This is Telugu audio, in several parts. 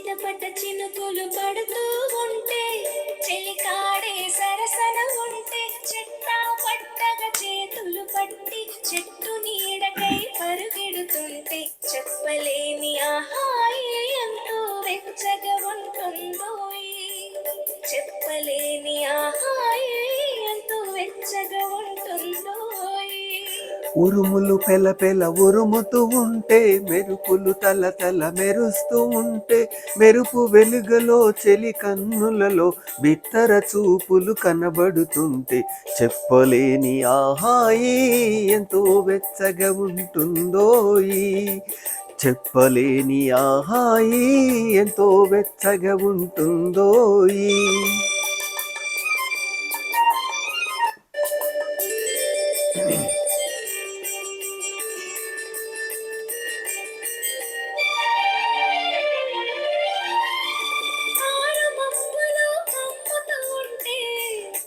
చిటపట చినుకులు పడుతూ ఉంటే చెలికాడే సరసన ఉంటే చెట్టా పట్టగా చేతులు పట్టి చెట్టు నీడకై పరుగెడుతుంటే చెప్పలేని ఆహాయి ఎంతో వెచ్చగా ఉంటుందోయి చెప్పలేని ఆహాయి ఎంతో వెచ్చగా ఉంటుందోయి ఉరుములు పెల పెల ఉరుముతూ ఉంటే మెరుపులు తల తల మెరుస్తూ ఉంటే మెరుపు వెలుగులో చెలి కన్నులలో బిత్తర చూపులు కనబడుతుంటే చెప్పలేని ఆహాయి ఎంతో వెచ్చగా ఉంటుందోయి చెప్పలేని ఆహాయి ఎంతో వెచ్చగా ఉంటుందోయి.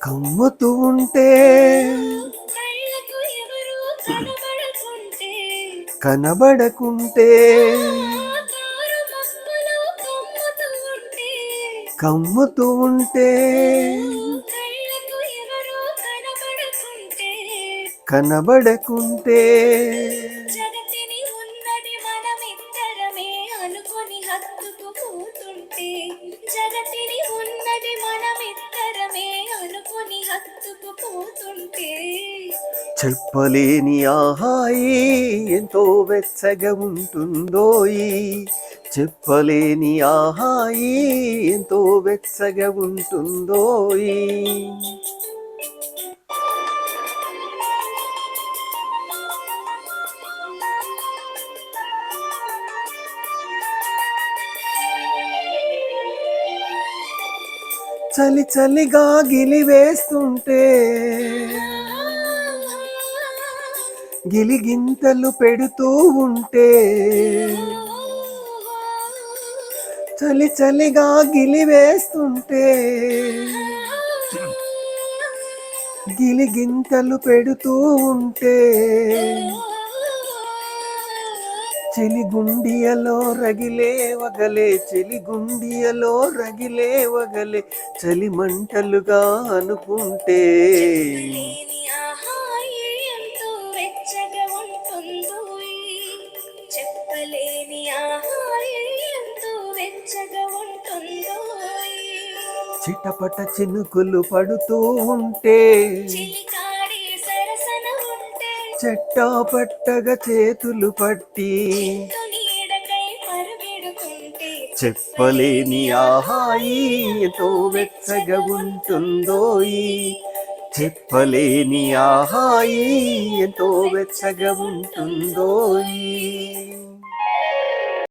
కమ్ముతూ ఉంటే కనబడకుంటే కమ్ముతూ ఉంటే కనబడకుంటే జగతిని ఉన్నది మనమిద్దరమే అనుకొని హత్తుకుపోతుంటే జగతిని ఉన్నది మనమిద్దరమే అనుకొని హత్తుకుపోతుంటే చెప్పలేని ఆహాయి ఎంతో వెచ్చగా ఉంటుందోయి చెప్పలేని ఆహాయి ఎంతో వెచ్చగా ఉంటుందోయి. చలి చలిగా గిలివేస్తుంటే గిలిగింతలు పెడుతూ ఉంటే చలి చలిగా గిలివేస్తుంటే గిలిగింతలు పెడుతూ ఉంటే చెలిగుండియలో రగిలే వగలే చెలిగుండియలో రగిలే వగలే చలి మంటలుగా అనుకుంటే చెప్పలేని ఆహాయి ఎంతో వెచ్చగా ఉంటుందో చిటపట చినుకులు పడుతూ ఉంటే చెట్టా పట్టగా చేతులు పట్టి చెప్పలేని ఆహాయి ఎంతో వెచ్చగా ఉంటుందోయి చెప్పలేని ఆహాయి ఎంతో వెచ్చగా ఉంటుందోయి.